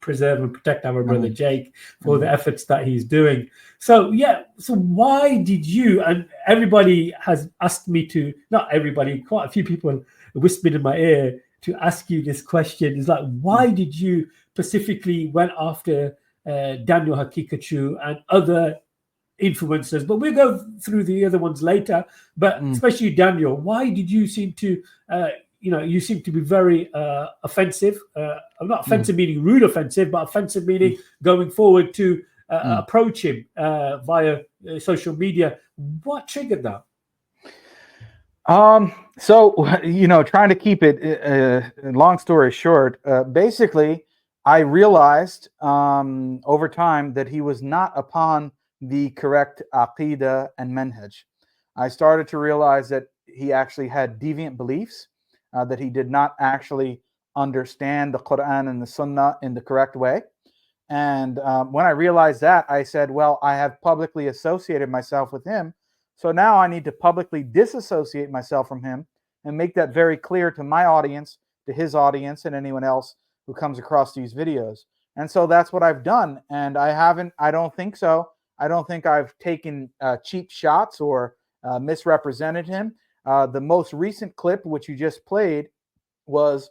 preserve and protect our brother Jake for the efforts that he's doing. So yeah, so why did you, and everybody has asked me to, not everybody, quite a few people whispered in my ear to ask you this question, is like, why did you specifically went after Daniel Haqiqatjou and other influencers? But we'll go through the other ones later, but especially Daniel, why did you seem to you seem to be very offensive, not offensive meaning rude offensive, but offensive meaning going forward to approach him via social media? What triggered that? So, trying to keep it, long story short, basically, I realized over time that he was not upon the correct aqidah and manhaj. I started to realize that he actually had deviant beliefs, that he did not actually understand the Quran and the Sunnah in the correct way. And when I realized that, I said, well, I have publicly associated myself with him. So now I need to publicly disassociate myself from him and make that very clear to my audience, to his audience, and anyone else who comes across these videos. And so that's what I've done. And I don't think so. I don't think I've taken cheap shots or misrepresented him. The most recent clip, which you just played, was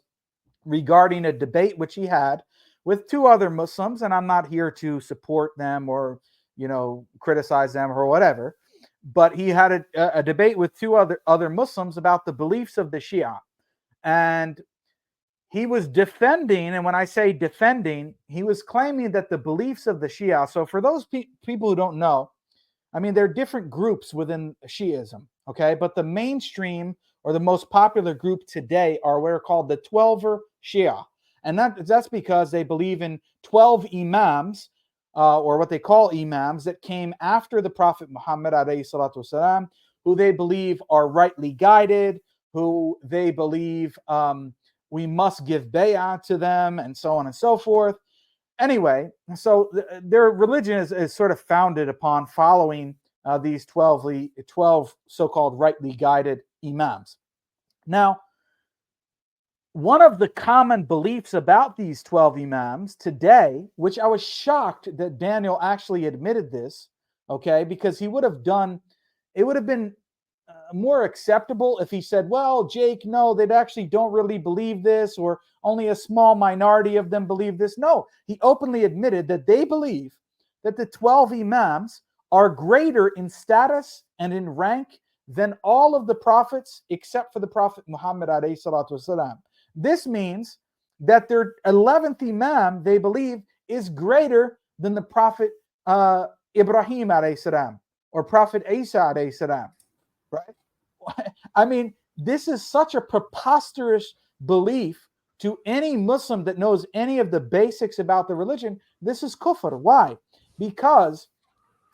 regarding a debate which he had with two other Muslims. And I'm not here to support them or, criticize them or whatever. But he had a debate with two other Muslims about the beliefs of the Shi'a. And he was defending, and when I say defending, he was claiming that the beliefs of the Shia. So for those people who don't know, I mean, there are different groups within Shi'ism, okay? But the mainstream or the most popular group today are what are called the 12er Shia. And that's because they believe in 12 imams, or what they call imams, that came after the Prophet Muhammad alayhi salatu wasalam, who they believe are rightly guided, who they believe we must give bay'ah to them, and so on and so forth. Anyway, so their religion is sort of founded upon following these 12 so-called rightly guided imams. Now, one of the common beliefs about these 12 imams today, which I was shocked that Daniel actually admitted this, okay, because it would have been more acceptable if he said, well, Jake, no, they actually don't really believe this, or only a small minority of them believe this. No, he openly admitted that they believe that the 12 imams are greater in status and in rank than all of the prophets except for the Prophet Muhammad alayhi salatu wasalam. This means that their 11th imam, they believe, is greater than the Prophet Ibrahim alayhi salam or Prophet Isa alayhi salam. Right? I mean, this is such a preposterous belief to any Muslim that knows any of the basics about the religion. This is kufr. Why? Because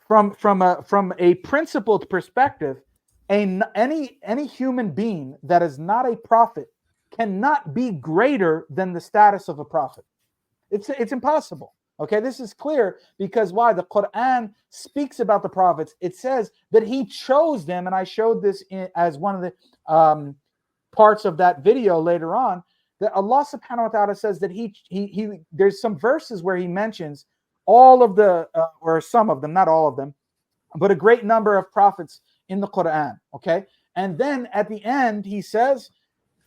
from a principled perspective, any human being that is not a prophet cannot be greater than the status of a prophet. It's impossible. Okay, this is clear because why? The Quran speaks about the prophets. It says that he chose them, and I showed this as one of the parts of that video later on, that Allah subhanahu wa ta'ala says that he there's some verses where he mentions all of the, or some of them, not all of them, but a great number of prophets in the Quran, okay? And then at the end, he says,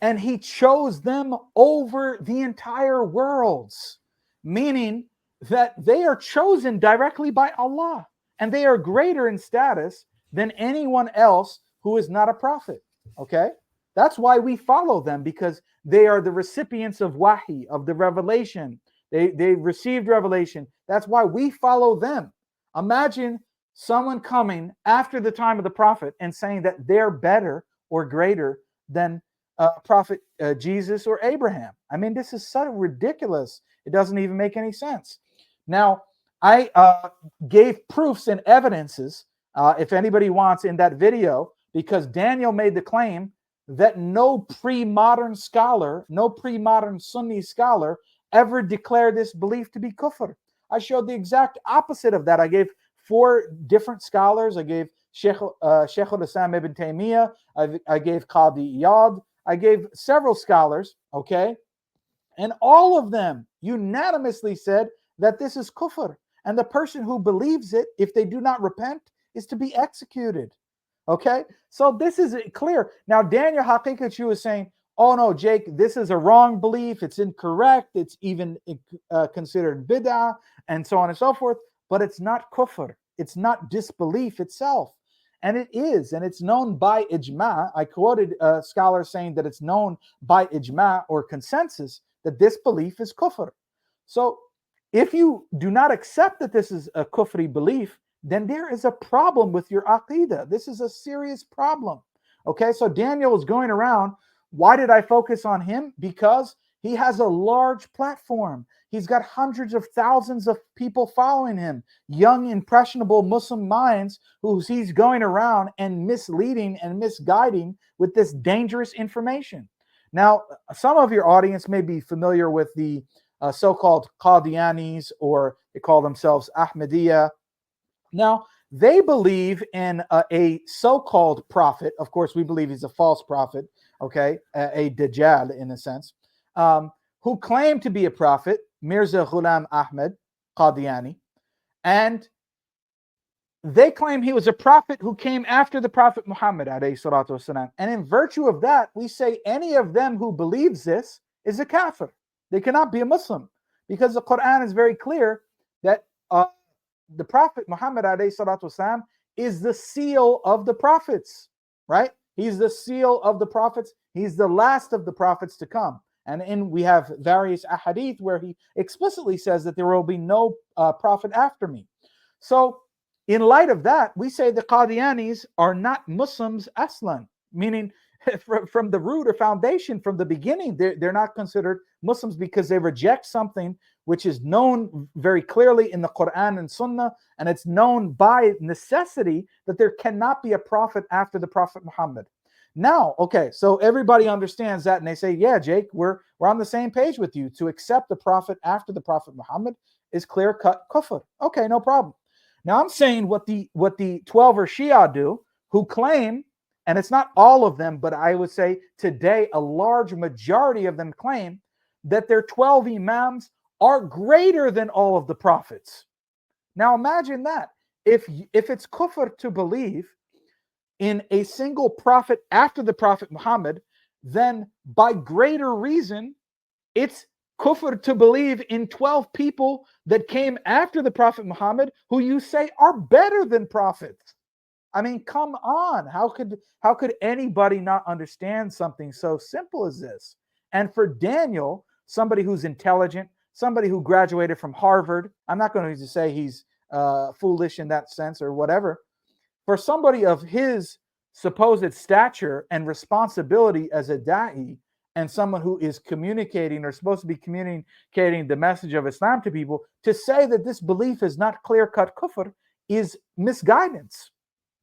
and he chose them over the entire worlds, meaning that they are chosen directly by Allah, and they are greater in status than anyone else who is not a prophet, okay? That's why we follow them, because they are the recipients of wahi, of the revelation. They received revelation. That's why we follow them. Imagine someone coming after the time of the prophet and saying that they're better or greater than Prophet Jesus or Abraham. I mean, this is so ridiculous. It doesn't even make any sense. Now, I gave proofs and evidences, if anybody wants, in that video, because Daniel made the claim that no pre-modern scholar, no pre-modern Sunni scholar ever declared this belief to be kufr. I showed the exact opposite of that. I gave 4 different scholars. I gave Sheikh al-Islam ibn Taymiyyah. I gave Qadi Iyad. I gave several scholars, okay? And all of them unanimously said that this is kufr. And the person who believes it, if they do not repent, is to be executed. Okay? So this is clear. Now, Daniel Haqiqatjou is saying, oh no, Jake, this is a wrong belief. It's incorrect. It's even considered bid'ah and so on and so forth. But it's not kufr. It's not disbelief itself. And it is. And it's known by ijma. I quoted a scholar saying that it's known by ijma or consensus that this belief is kufr. So if you do not accept that this is a kufri belief, then there is a problem with your aqidah. This is a serious problem. Okay, so Daniel is going around. Why did I focus on him? Because he has a large platform. He's got hundreds of thousands of people following him, young, impressionable Muslim minds who he's going around and misleading and misguiding with this dangerous information. Now, some of your audience may be familiar with the so-called Qadianis, or they call themselves Ahmadiyya. Now, they believe in a so-called prophet. Of course, we believe he's a false prophet, okay, a Dajjal in a sense, who claimed to be a prophet, Mirza Ghulam Ahmad Qadiani, and they claim he was a prophet who came after the Prophet Muhammad alayhi salatu wasalam. And in virtue of that, we say any of them who believes this is a kafir. They cannot be a Muslim, because the Quran is very clear that the Prophet Muhammad alayhi salatu wasalam is the seal of the prophets, right? He's the seal of the prophets. He's the last of the prophets to come. And we have various ahadith where he explicitly says that there will be no prophet after me. So in light of that, we say the Qadianis are not Muslims aslan, meaning from the root or foundation, from the beginning, they're not considered Muslims, because they reject something which is known very clearly in the Quran and Sunnah, and it's known by necessity that there cannot be a prophet after the Prophet Muhammad. Now, okay, so everybody understands that, and they say, yeah, Jake, we're on the same page with you. To accept the prophet after the Prophet Muhammad is clear-cut kufr. Okay, no problem. Now I'm saying what the 12er Shi'a do, who claim, and it's not all of them, but I would say today a large majority of them claim that their 12 imams are greater than all of the prophets. Now imagine that. If it's kufr to believe in a single prophet after the Prophet Muhammad, then by greater reason, it's kufr to believe in 12 people that came after the Prophet Muhammad who you say are better than prophets. I mean, come on. How could anybody not understand something so simple as this? And for Daniel, somebody who's intelligent, somebody who graduated from Harvard, I'm not going to say he's foolish in that sense or whatever. For somebody of his supposed stature and responsibility as a da'i, and someone who is communicating or supposed to be communicating the message of Islam to people, to say that this belief is not clear-cut kufr is misguidance.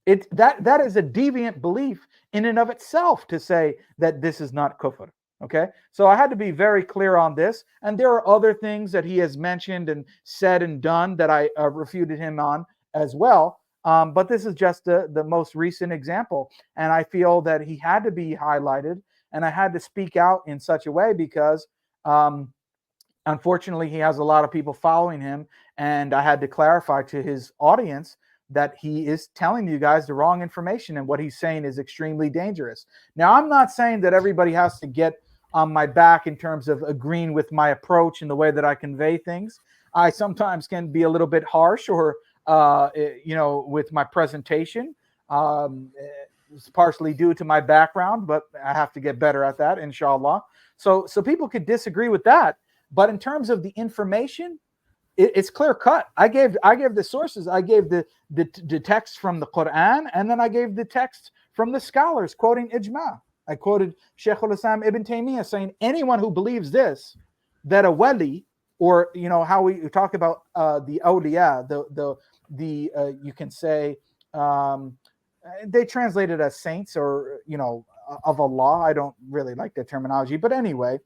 That is a deviant belief in and of itself, to say that this is not kufr. Okay, so I had to be very clear on this, and there are other things that he has mentioned and said and done that I refuted him on as well. But this is just the most recent example, and I feel that he had to be highlighted, and I had to speak out in such a way because unfortunately he has a lot of people following him, and I had to clarify to his audience that he is telling you guys the wrong information, and what he's saying is extremely dangerous. Now, I'm not saying that everybody has to get on my back in terms of agreeing with my approach and the way that I convey things. I sometimes can be a little bit harsh, or with my presentation. It's partially due to my background, but I have to get better at that, inshallah. So people could disagree with that, but in terms of the information, it's clear cut. I gave the sources. I gave the text from the Quran, and then I gave the text from the scholars quoting ijma. I quoted Shaykh al-Islam Ibn Taymiyyah saying anyone who believes this, that a wali, or how we talk about the awliya, you can say they translate it as saints, or of Allah. I don't really like the terminology, but anyway,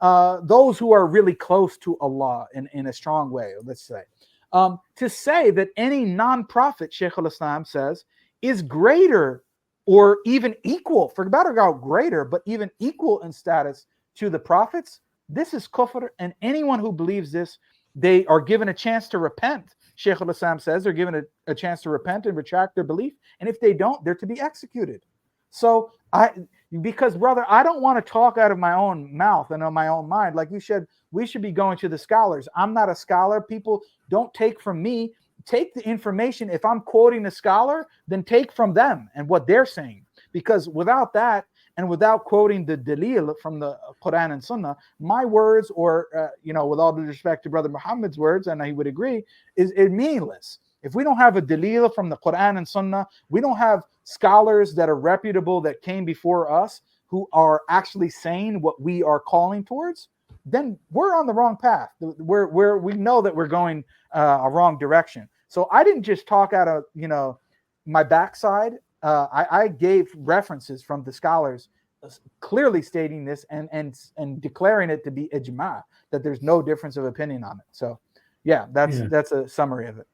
those who are really close to Allah in a strong way, let's say, to say that any non-prophet, Shaykh al-Islam says, is greater or even equal, forget about greater, but even equal in status to the prophets, This is kufr, and anyone who believes this, they are given a chance to repent. Shaykh al-Islam says they're given a chance to repent and retract their belief, and if they don't, they're to be executed. So because brother, I don't want to talk out of my own mouth and on my own mind. Like we should be going to the scholars. I'm not a scholar. People don't take from me. Take the information. If I'm quoting a scholar, then take from them and what they're saying. Because without that, and without quoting the dalil from the Quran and Sunnah, my words, or with all due respect to Brother Muhammad's words, and he would agree, is meaningless. If we don't have a dalil from the Quran and Sunnah, we don't have scholars that are reputable that came before us who are actually saying what we are calling towards, then we're on the wrong path. We know that we're going a wrong direction. So I didn't just talk out of my backside. I gave references from the scholars clearly stating this and declaring it to be ijma, that there's no difference of opinion on it. So yeah, that's a summary of it.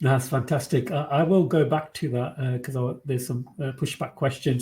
That's fantastic. I will go back to that because there's some pushback questions.